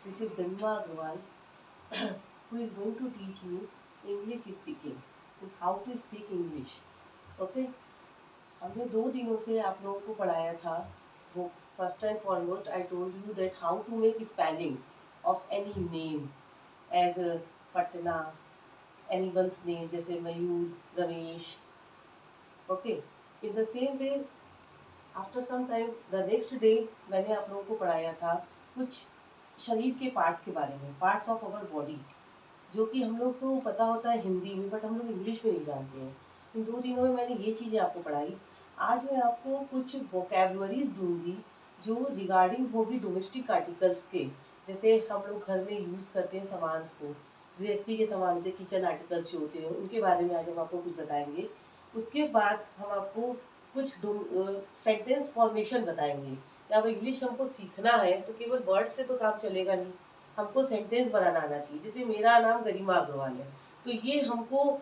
This is Ganima Agrawal who is going to teach you English speaking. Is how to speak English. Okay? हमने 2 दिनों से आप लोगों को पढ़ाया था. वो first and foremost I told you that how to make spellings of any name as Patna, anyone's name जैसे Mayur, Ramesh. Okay? In the same way, after some time the next day मैंने आप लोगों को पढ़ाया था कुछ शरीर के पार्ट्स के बारे में, पार्ट्स ऑफ अवर बॉडी, जो कि हम लोग को पता होता है हिंदी में, बट हम लोग इंग्लिश में नहीं जानते हैं. इन 2 दिनों में मैंने ये चीज़ें आपको पढ़ाई. आज मैं आपको कुछ वोकेबलरीज दूंगी जो रिगार्डिंग होगी डोमेस्टिक आर्टिकल्स के, जैसे हम लोग घर में यूज़ करते हैं सामान को, गृहस्थी के सामान होते हैं, किचन आर्टिकल्स जो होते हैं, उनके बारे में आज हम आपको कुछ बताएंगे. उसके बाद हम आपको कुछ सेंटेंस फॉर्मेशन बताएंगे. या अब इंग्लिश हमको सीखना है तो केवल वर्ड से तो काम चलेगा नहीं, हमको सेंटेंस बनाना आना चाहिए. जैसे मेरा नाम गरिमा अग्रवाल है, तो ये हमको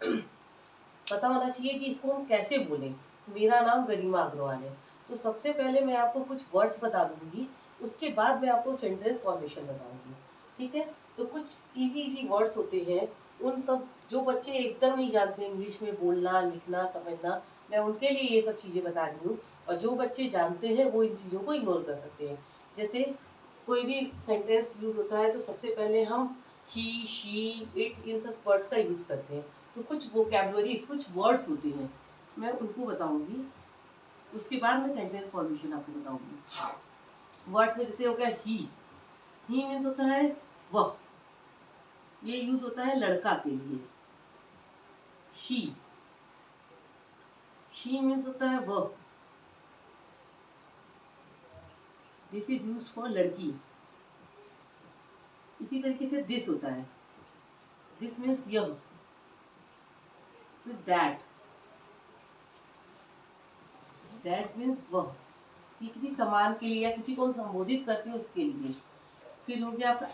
पता होना चाहिए कि इसको हम कैसे बोलें. मेरा नाम गरिमा अग्रवाल है, तो सबसे पहले मैं आपको कुछ वर्ड्स बता दूंगी, उसके बाद मैं आपको सेंटेंस फॉर्मेशन बताऊंगी. ठीक है? तो कुछ इजी वर्ड्स होते हैं, उन सब जो बच्चे एकदम नहीं जानते इंग्लिश में बोलना, लिखना, समझना, मैं उनके लिए ये सब चीज़ें बता रही हूँ. और जो बच्चे जानते हैं वो इन चीज़ों को इग्नोर कर सकते हैं. जैसे कोई भी सेंटेंस यूज़ होता है तो सबसे पहले हम ही, शी, इट, इन सब वर्ड्स का यूज़ करते हैं. तो कुछ वोकेबलरीज, कुछ वर्ड्स होते हैं, मैं उनको बताऊंगी. उसके बाद मैं सेंटेंस फॉर्मेशन आपको बताऊंगी. वर्ड्स में जैसे हो गया ही मीन्स होता है वह, ये यूज होता है लड़का के लिए. शी मीन्स होता है वह, दिस इज यूज्ड फॉर लड़की. इसी तरीके से दिस होता है, दिस मीन्स यह. फिर दैट मीन्स वह, ये किसी सामान के लिए या किसी को हम संबोधित करते हैं उसके लिए. फिर हो गया आपका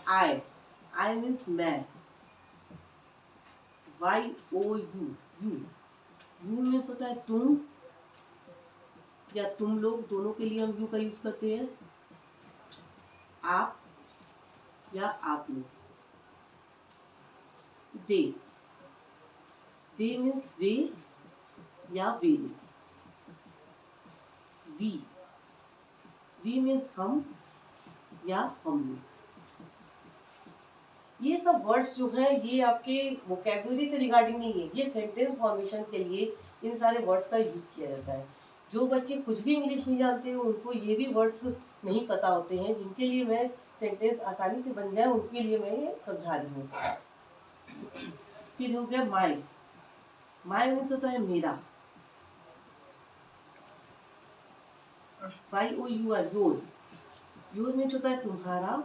आई मीन्स मैं, YOU, यू मीन्स होता है तुम या तुम लोग, दोनों के लिए हम यू का यूज करते हैं. आप या आप लोग. दे मीन्स वे या वे लोग. वी मीन्स हम या हम लोग. ये सब वर्ड्स जो है ये आपके वोकेबलरी से रिगार्डिंग नहीं है, ये सेंटेंस फॉर्मेशन के लिए इन सारे वर्ड्स का यूज किया जाता है. जो बच्चे कुछ भी इंग्लिश नहीं जानते हैं उनको ये भी वर्ड्स नहीं पता होते हैं, जिनके लिए मैं सेंटेंस आसानी से बन जाए उनके लिए मैं ये समझा रही हूँ. फिर हो गया माई मीन्स होता है मेरा. YOUR, योर मीन्स होता है तुम्हारा,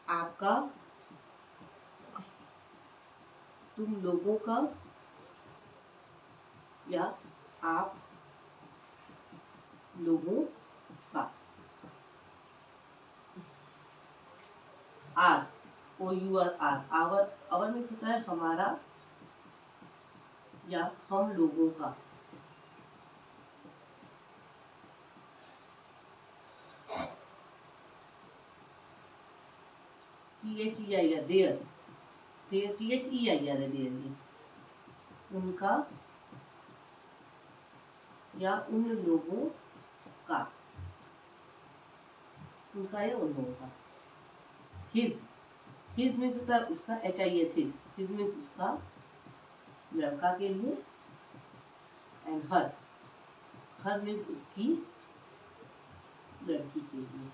आपका, तुम लोगों का या आप लोगों का. OUR, आवर मीन्स होता है हमारा या हम लोगों का. THEIR, देयर, THEIR है देयर, उनका या उन लोगों का, उनका या उन लोगों का. हिज मीन्स होता है उसका, HIS, हिज मीन्स उसका, लड़का के लिए. एंड हर मीन्स उसकी, लड़की के लिए.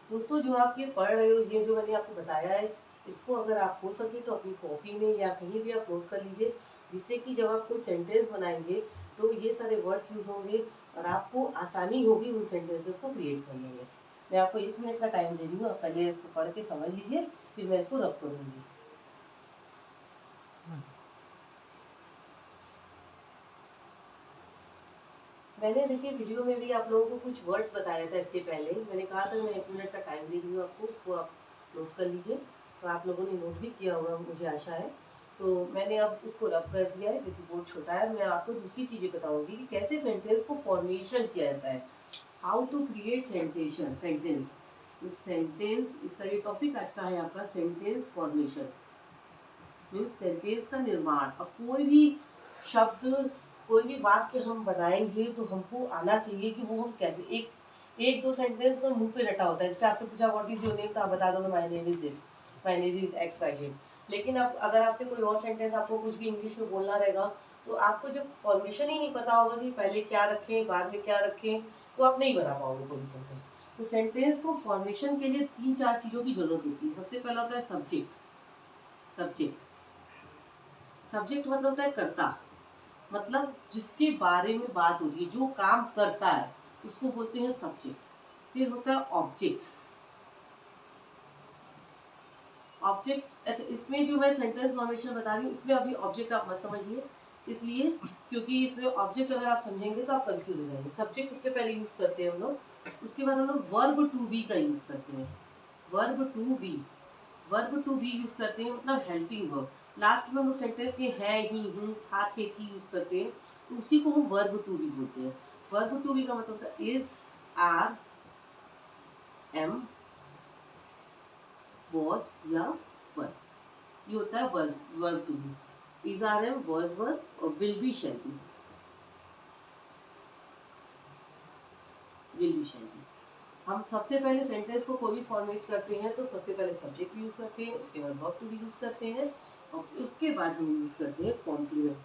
दोस्तों जो आप ये पढ़ रहे हो, ये जो मैंने आपको बताया है, इसको अगर आप हो सके तो अपनी कॉपी में या कहीं भी आप नोट कर लीजिए, जिससे कि जब आप कोई सेंटेंस बनाएंगे तो ये सारे वर्ड्स यूज होंगे और आपको आसानी होगी उन सेंटेंसेस को क्रिएट करने में. मैं आपको 1 मिनट का टाइम दे रही हूँ, आप पहले इसको पढ़ के समझ लीजिए, फिर मैं इसको रब करूँगी. मैंने देखिए वीडियो में भी आप लोगों को कुछ वर्ड्स बताया था. इसके पहले मैंने कहा था मैं 1 मिनट का टाइम दे रही हूँ आपको, उसको आप नोट कर लीजिए. तो आप लोगों ने नोट भी किया होगा मुझे आशा है. तो मैंने अब इसको रब कर दिया है क्योंकि बोर्ड छोटा है. मैं आपको दूसरी चीज़ें बताऊंगी कि कैसे सेंटेंस को फॉर्मेशन किया जाता है. How to create sentence. तो सेंटेंस, इसका ये टॉपिक आज का है आपका सेंटेंस फॉर्मेशन, मीन्स सेंटेंस का निर्माण। अब कोई भी शब्द, कोई भी वाक्य हम बनाएंगे तो हमको आना चाहिए कि वो हम कैसे, एक दो सेंटेंस तो मुंह पे रटा होता है। जैसे आपसे पूछा व्हाट इज योर नेम, तो आप बता दोगे my name is this, my name is X Y Z. लेकिन अब अगर आपसे कोई और सेंटेंस, आपको कुछ भी इंग्लिश में बोलना रहेगा, तो आपको जब फॉर्मेशन ही नहीं पता होगा कि पहले क्या रखें बाद में क्या रखें, तो आप नहीं बना पाओगे कोई सेंटेंस। तो सेंटेंस को फॉर्मेशन के लिए 3-4 चीज़ों की जरूरत होती है। सबसे पहला होता है सब्जेक्ट। सब्जेक्ट मतलब होता है कर्ता, मतलब जिसके बारे में बात हो रही है, जो काम करता है, उसको बोलते हैं सब्जेक्ट। फिर होता है ऑब्जेक्ट। अच्छा, इसमें जो मैं सेंटेंस फॉर्मेशन बता रही हूँ, इसमें अभी ऑब्जेक्ट आप मत समझिए, इसलिए क्योंकि इसमें ऑब्जेक्ट अगर आप समझेंगे तो आप कंफ्यूज हो जाएंगे। सब्जेक्ट सबसे पहले यूज करते हैं हम लोग, उसके बाद हम लोग वर्ब टू बी का यूज करते हैं। वर्ब टू बी यूज करते हैं, मतलब हेल्पिंग वर्ब। लास्ट में हम लोग सेंटेंस के है, ही, हूँ, था, थे, थी यूज करते हैं, तो उसी को हम वर्ब टू बी बोलते हैं। वर्ब टू बी का मतलब होता है इज, आर, एम, वॉज या वर। ये होता है verb to be. Is, are, am, was, were और विल बी, शैल बी। हम सबसे पहले सेंटेंस को कोई भी फॉर्मेट करते हैं तो सबसे पहले सब्जेक्ट यूज करते हैं, उसके बाद वर्ब टू बी यूज करते हैं, और उसके बाद हम यूज करते हैं कॉम्प्लीमेंट।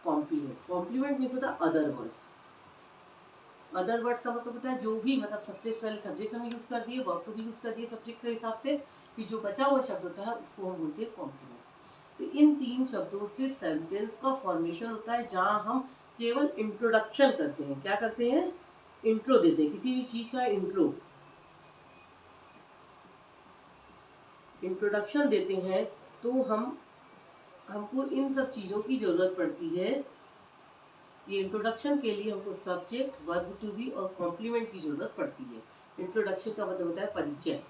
कॉम्प्लीमेंट मीन्स होता है अदर वर्ड्स। अदर वर्ड्स का मतलब होता है जो भी, मतलब सबसे पहले सब्जेक्ट हम यूज कर दिए, वर्ब टू बी यूज कर दिए सब्जेक्ट के हिसाब से, कि जो बचा हुआ शब्द होता है उसको हम बोलते हैं कॉम्प्लीमेंट। तो इन 3 शब्दों से सेंटेंस का फॉर्मेशन होता है, जहाँ हम केवल इंट्रोडक्शन करते हैं। क्या करते हैं? इंट्रो देते हैं, किसी भी चीज का इंट्रोडक्शन देते हैं। तो हमको इन सब चीज़ों की ज़रूरत पड़ती है। ये इंट्रोडक्शन के लिए हमको सब्जेक्ट, वर्ब टू बी और कॉम्प्लीमेंट की ज़रूरत पड़ती है। इंट्रोडक्शन का मतलब होता है परिचय।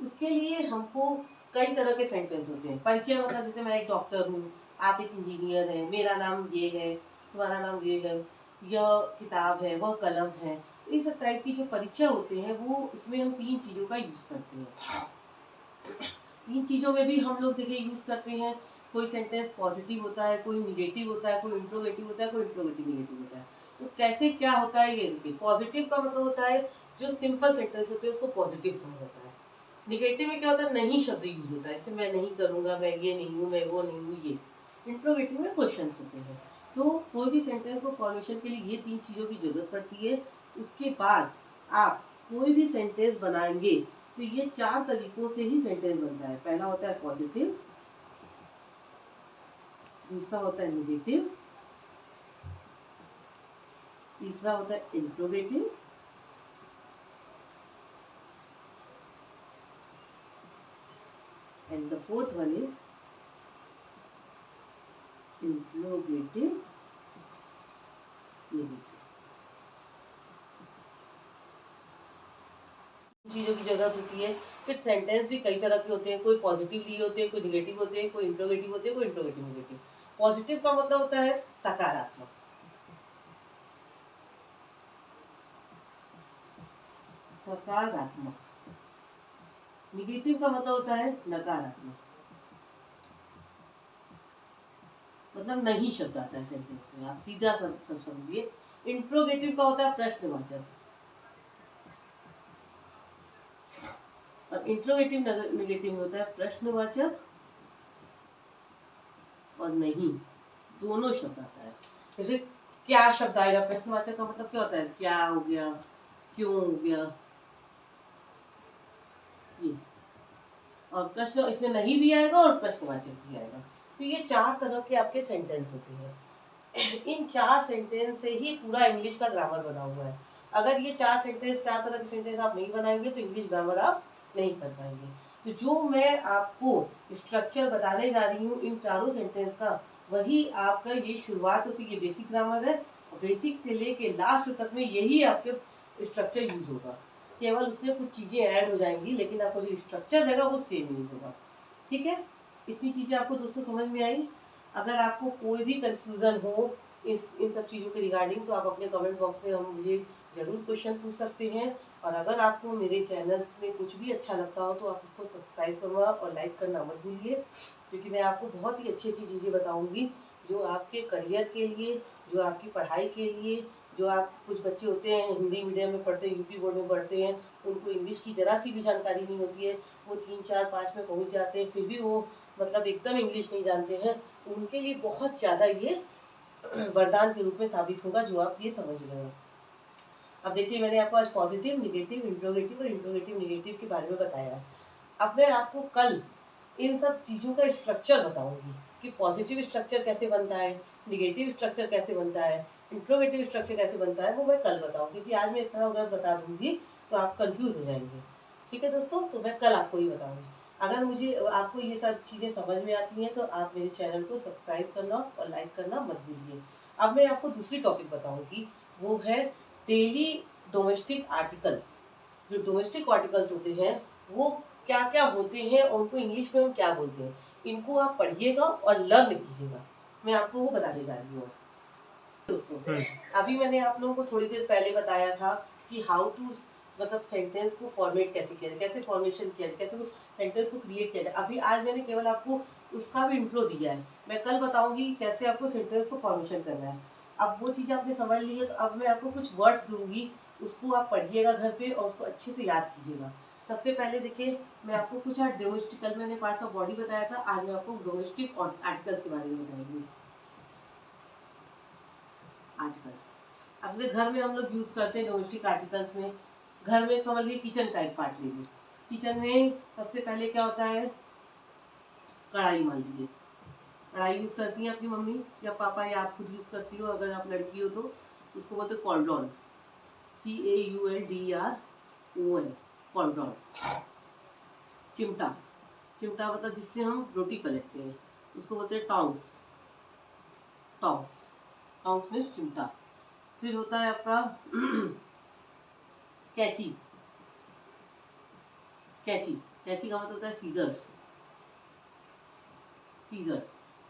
उसके लिए हमको कई तरह के सेंटेंस होते हैं। परिचय मतलब जैसे मैं एक डॉक्टर हूँ, आप एक इंजीनियर हैं, मेरा नाम ये है, तुम्हारा नाम ये है, यह किताब है, वह कलम है। तो इस टाइप की जो परिचय होते हैं, वो इसमें हम 3 चीज़ों का यूज़ करते हैं। 3 चीज़ों में भी हम लोग देखिए यूज़ करते हैं। कोई सेंटेंस पॉजिटिव होता है, कोई निगेटिव होता है, कोई इंट्रोगेटिव होता है, कोई इंट्रोगेटिव निगेटिव होता है। तो कैसे क्या होता है ये देखिए। पॉजिटिव का मतलब होता है जो सिंपल सेंटेंस होते हैं उसको पॉजिटिव कहा जाता है। निगेटिव में क्या होता है? नहीं शब्द यूज होता है, जैसे मैं नहीं करूँगा, मैं ये नहीं हूँ, मैं वो नहीं हूँ, ये। इंट्रोगेटिव में क्वेश्चन होते हैं। तो कोई भी सेंटेंस को फॉर्मेशन के लिए ये 3 चीज़ों की जरूरत पड़ती है। उसके बाद आप कोई भी सेंटेंस बनाएंगे तो ये 4 तरीकों से ही सेंटेंस बनता है। पहला होता है पॉजिटिव, दूसरा होता है निगेटिव, तीसरा होता है interrogative, and the fourth one is interrogative negative। चीज़ों की जरूरत होती है। फिर सेंटेंस भी कई तरह के होते हैं, कोई पॉजिटिव लिए होते हैं, कोई निगेटिव होते हैं, कोई इंट्रोगेटिव होते हैं, कोई इंट्रोगेटिव निगेटिव। पॉजिटिव का मतलब होता है सकारात्मक, सकारात्मक। निगेटिव का मतलब होता है नकारात्मक, मतलब नहीं शब्द आता है सेंटेंस में, आप सीधा सब समझिए। इंट्रोगेटिव का होता है प्रश्नवाचक, और इंट्रोगेटिव नेगेटिव में होता है प्रश्नवाचक और नहीं, दोनों शब्द आता है। जैसे क्या शब्द आएगा, प्रश्नवाचक का मतलब क्या होता है? क्या हो गया, क्यों हो गया, ये। और प्रश्न इसमें नहीं भी आएगा और प्रश्नवाचक भी आएगा। तो ये 4 तरह के आपके सेंटेंस होते हैं। इन 4 सेंटेंस से ही पूरा इंग्लिश का ग्रामर बना हुआ है। अगर ये 4 तरह के सेंटेंस आप नहीं बनाएंगे तो इंग्लिश ग्रामर आप नहीं कर पाएंगे। तो जो मैं आपको स्ट्रक्चर बताने जा रही हूँ इन चारों सेंटेंस का, वही आपका ये शुरुआत होती है, ये बेसिक ग्रामर है। और बेसिक से लेके लास्ट तक में यही आपके स्ट्रक्चर यूज होगा। केवल उसमें कुछ चीज़ें ऐड हो जाएंगी, लेकिन आपका जो स्ट्रक्चर रहेगा वो सेम यूज होगा। ठीक है, इतनी चीज़ें आपको दोस्तों समझ में आई। अगर आपको कोई भी कंफ्यूजन हो इन सब चीज़ों के रिगार्डिंग तो आप अपने कमेंट बॉक्स में हम मुझे ज़रूर क्वेश्चन पूछ सकते हैं। और अगर आपको मेरे चैनल में कुछ भी अच्छा लगता हो तो आप उसको सब्सक्राइब करना और लाइक करना मत भूलिए, क्योंकि मैं आपको बहुत ही अच्छी अच्छी चीज़ें बताऊंगी जो आपके करियर के लिए, जो आपकी पढ़ाई के लिए, जो आप कुछ बच्चे होते हैं हिंदी मीडियम में पढ़ते हैं, यूपी बोर्ड में पढ़ते हैं, उनको इंग्लिश की ज़रा सी भी जानकारी नहीं होती है, वो 3, 4, 5 में पहुंच जाते हैं, फिर भी वो मतलब एकदम इंग्लिश नहीं जानते हैं, उनके लिए बहुत ज़्यादा ये वरदान के रूप में साबित होगा जो आप ये समझ रहे हो। अब देखिए, मैंने आपको आज पॉजिटिव, निगेटिव, इंट्रोगेटिव और इंट्रोगेटिव निगेटिव के बारे में बताया है। अब मैं आपको कल इन सब चीज़ों का स्ट्रक्चर बताऊंगी कि पॉजिटिव स्ट्रक्चर कैसे बनता है, निगेटिव स्ट्रक्चर कैसे बनता है, इंट्रोगेटिव स्ट्रक्चर कैसे बनता है, वो मैं कल बताऊंगी, क्योंकि आज मैं इतना अगर बता दूंगी तो आप कंफ्यूज हो जाएंगे। ठीक है दोस्तों, तो मैं कल आपको ही बताऊंगी। अगर मुझे आपको ये सब चीज़ें समझ में आती हैं तो आप मेरे चैनल को सब्सक्राइब करना और लाइक करना मत भूलिए। अब मैं आपको दूसरी टॉपिक बताऊंगी, वो है डेली डोमेस्टिक आर्टिकल्स। जो डोमेस्टिक आर्टिकल्स होते हैं वो क्या क्या होते हैं और उनको इंग्लिश में हम क्या बोलते हैं, इनको आप पढ़िएगा और लर्न कीजिएगा। मैं आपको वो बताने जा रही हूँ दोस्तों। अभी मैंने आप लोगों को थोड़ी देर पहले बताया था कि हाउ टू मतलब सेंटेंस को फॉर्मेट कैसे किया जाए, कैसे फॉर्मेशन किया जाए, कैसे उस सेंटेंस को क्रिएट किया जाए। अभी आज मैंने केवल आपको उसका भी इंट्रो दिया है, मैं कल बताऊंगी कैसे आपको सेंटेंस को फॉर्मेशन करना है। अब वो चीज़ें आपने समझ ली है, तो अब मैं आपको कुछ वर्ड्स दूंगी, उसको आप पढ़िएगा घर पे और उसको अच्छे से याद कीजिएगा। सबसे पहले देखिए, मैं आपको कुछ डोमेस्टिक, कल मैंने पार्ट्स ऑफ बॉडी बताया था, आज मैं आपको डोमेस्टिक आर्टिकल्स के बारे में बताऊंगी। आर्टिकल्स, अब जैसे घर में हम लोग यूज़ करते हैं डोमेस्टिक आर्टिकल्स में, घर में समझ लीजिए किचन का एक पार्ट लीजिए। किचन में सबसे पहले क्या होता है, कढ़ाई मान लीजिए। कढ़ाई यूज़ करती हैं आपकी मम्मी या पापा या आप खुद यूज़ करती हो, अगर आप लड़की हो तो उसको बोलते हैं कॉल्ड्रॉन, CAULDRON, कॉल्ड्रॉन। चिमटा, चिमटा मतलब जिससे हम रोटी पलटते हैं, उसको बोलते हैं टॉन्ग्स, टॉन्ग्स, टॉन्ग्स में चिमटा। फिर होता है आपका कैची, कैची, कैची का मतलब होता है सीजर्स, सीजर्स,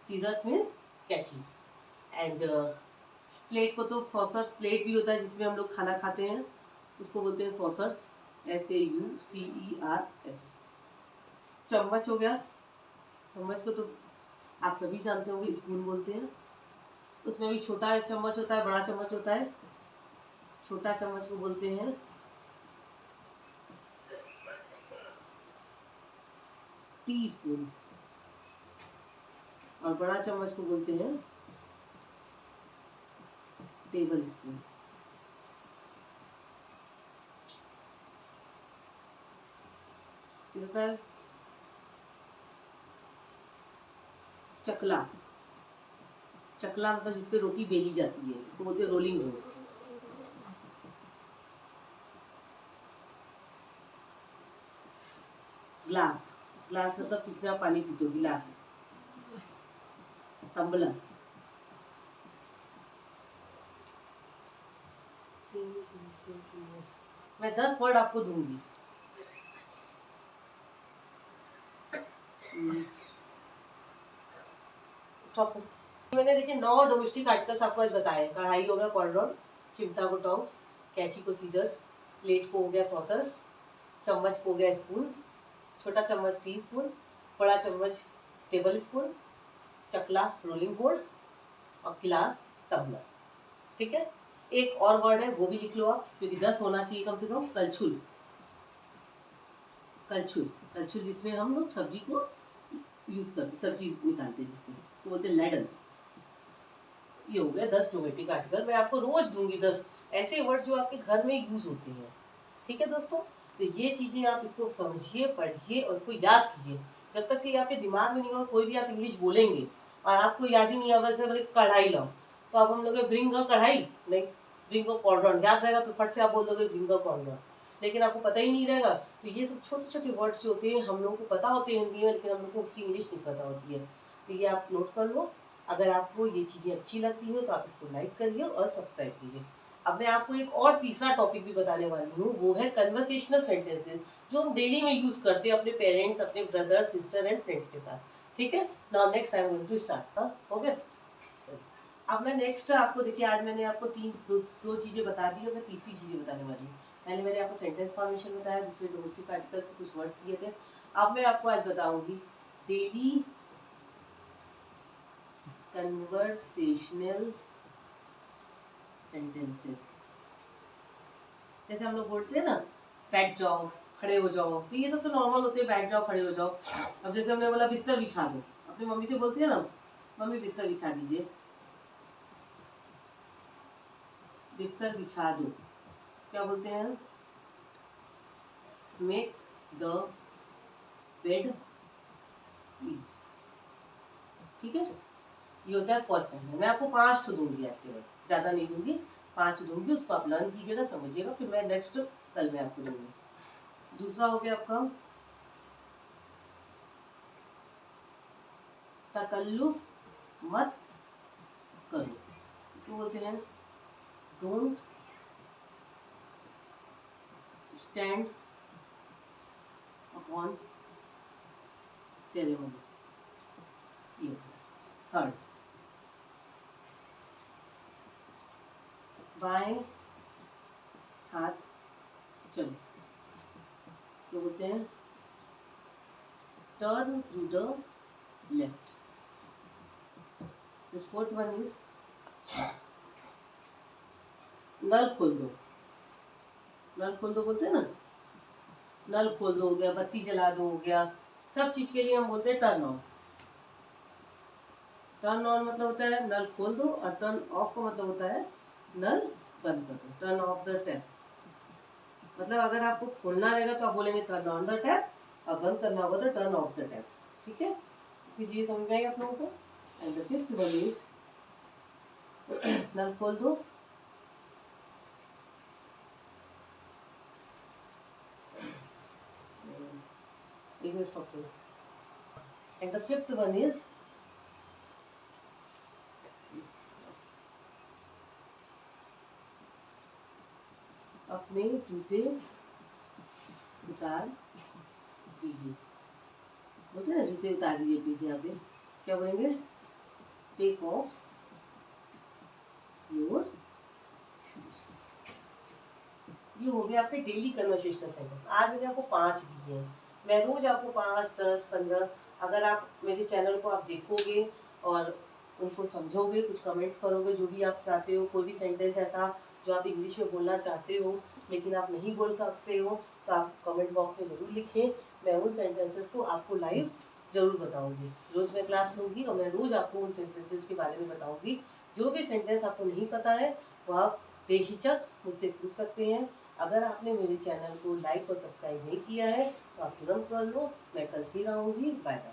सीजर्स मीन्स कैची। एंड प्लेट को तो सॉसर्स, प्लेट भी होता है जिसमें हम लोग खाना खाते हैं, उसको बोलते हैं सॉसर्स, SAUCERS। चम्मच हो गया, चम्मच को तो आप सभी जानते होंगे, स्पून बोलते हैं। उसमें भी छोटा चम्मच होता है, बड़ा चम्मच होता है। छोटा चम्मच को बोलते हैं टी स्पून और बड़ा चम्मच को बोलते हैं टेबल स्पून। फिर होता है चकला, चकला मतलब जिसपे रोटी बेली जाती है, इसको बोलते हैं रोलिंग रोल। ग्लास, ग्लास मतलब जिसमें आप पानी पीते हो, गिलास। टम्बलर, मैं 10 वर्ड आपको दूंगी। मैंने देखिए 9 डोमेस्टिक आर्टिकल्स आपको आज बताए। कढ़ाई हो गया कॉल्ड्रॉन, चिमटा को टॉन्ग्स, कैची को सीजर्स, प्लेट को हो गया सॉसर्स, चम्मच को हो गया स्पून, छोटा चम्मच टी स्पून, बड़ा चम्मच टेबल स्पून, चकला रोलिंग बोर्ड और गिलास टम्बलर। ठीक है, एक और वर्ड है वो भी लिख लो आप, क्योंकि 10 होना चाहिए कम से कम। कलछुल, कलछुल, कलछुल जिसमें हम लोग सब्जी को यूज करते, सब्जी निकालते हैं जिससे, उसको बोलते हैं लैडन। ये हो गया 10 डोमेस्टिक आर्टिकल। मैं आपको रोज दूंगी 10 ऐसे वर्ड जो आपके घर में यूज होते हैं। ठीक है दोस्तों, तो ये चीजें आप इसको समझिए, पढ़िए और इसको याद कीजिए। जब तक ये आपके दिमाग में नहीं होगा, कोई भी आप इंग्लिश बोलेंगे और आपको याद ही नहीं आएगा, जैसे बोले कढ़ाई लाओ तो आप हम लोग ब्रिंग अ कढ़ाई, नहीं ब्रिंग अ कॉल्ड्रॉन, याद रहेगा तो फट से आप बोल दोगे ब्रिंग अ कॉल्ड्रॉन, लेकिन आपको पता ही नहीं रहेगा। तो ये सब छोटे छोटे वर्ड्स जो होते हैं हम लोग को पता होते हैं हिंदी में, लेकिन हम लोग को उसकी इंग्लिश नहीं पता होती है। तो ये आप नोट कर लो। अगर आपको ये चीज़ें अच्छी लगती हो तो आप इसको लाइक करिए और सब्सक्राइब कीजिए। अब मैं आपको एक और तीसरा टॉपिक भी बताने वाली हूँ, वो है कन्वर्सेशनल सेंटेंसेस, जो हम डेली में यूज़ करते हैं अपने पेरेंट्स, अपने ब्रदर, सिस्टर एंड फ्रेंड्स के साथ। ठीक है। Now next I am going to start. Okay, अब मैं नेक्स्ट आपको देखिए, आज मैंने आपको दो चीज़ें बता दी है, मैं तीसरी चीज़ें बताने वाली हूँ। पहले मैंने आपको सेंटेंस फॉर्मेशन बताया, दूसरे डोमेस्टिक आर्टिकल्स के कुछ वर्ड्स दिए थे। अब मैं आपको आज बताऊंगी डेली कन्वर्सेशनल सेंटेंसेस। जैसे हम लोग बोलते हैं ना, बैठ जाओ, खड़े हो जाओ, तो ये सब तो नॉर्मल होते हैं, बैठ जाओ, खड़े हो जाओ। अब जैसे हमने बोला बिस्तर बिछा दो, अपनी मम्मी से बोलती है ना, मम्मी बिस्तर बिछा दीजिए, बिस्तर बिछा दो, क्या बोलते हैं? Make the bed please. ठीक है, ये होता है फर्स्ट सेंटेंस। मैं आपको 5 तो दूंगी आज के बाद, ज़्यादा नहीं दूंगी, 5 दूंगी, उसको आप लर्न कीजिएगा, समझिएगा, फिर मैं नेक्स्ट कल मैं आपको दूंगी। दूसरा हो गया आपका तकल्लुफ मत करो, इसको बोलते हैं डोंट स्टैंड अपॉन सेरेमनी। ये थर्ड, बाएं हाथ चलो, तो बोलते हैं turn to the left. The fourth one is नल खोल दो, नल खोल दो बोलते हैं ना, नल खोल दो हो गया, बत्ती जला दो हो गया। सब चीज के लिए हम बोलते हैं टर्न ऑन। टर्न ऑन मतलब होता है नल खोल दो, और टर्न ऑफ का मतलब होता है नल बंद कर दो, टर्न ऑफ द टैप। मतलब अगर आपको खोलना रहेगा तो आप बोलेंगे टर्न ऑन द टैप, और बंद करना होगा तो टर्न ऑफ द टैप। ठीक है, इतनी चीजें समझ आएगी आप लोगों को। And the fifth one is नल खोल दो, and the fifth one is अपने जूते उतार दीजिए। बोलते हैं ना, जूते उतार दीजिए प्लीज। यहाँ पे क्या बोलेंगे? Take off your shoes. ये हो गया आपके डेली कन्वर्सेशनल सेंटेंस। आज मैंने आपको 5 दिए हैं, मैं रोज आपको 5, 10, 15, अगर आप मेरे चैनल को आप देखोगे और उनको समझोगे, कुछ कमेंट्स करोगे, जो भी आप चाहते हो, कोई भी सेंटेंस ऐसा जो आप इंग्लिश में बोलना चाहते हो लेकिन आप नहीं बोल सकते हो, तो आप कमेंट बॉक्स में ज़रूर लिखें। मैं उन सेंटेंसेस को आपको लाइव ज़रूर बताऊंगी। रोज़ मैं क्लास लूँगी और मैं रोज़ आपको उन सेंटेंसेस के बारे में बताऊंगी। जो भी सेंटेंस आपको नहीं पता है वो आप बेहिचक मुझसे पूछ सकते हैं। अगर आपने मेरे चैनल को लाइक और सब्सक्राइब नहीं किया है तो आप तुरंत कर लो। मैं कल फिर आऊँगी। Bye bye.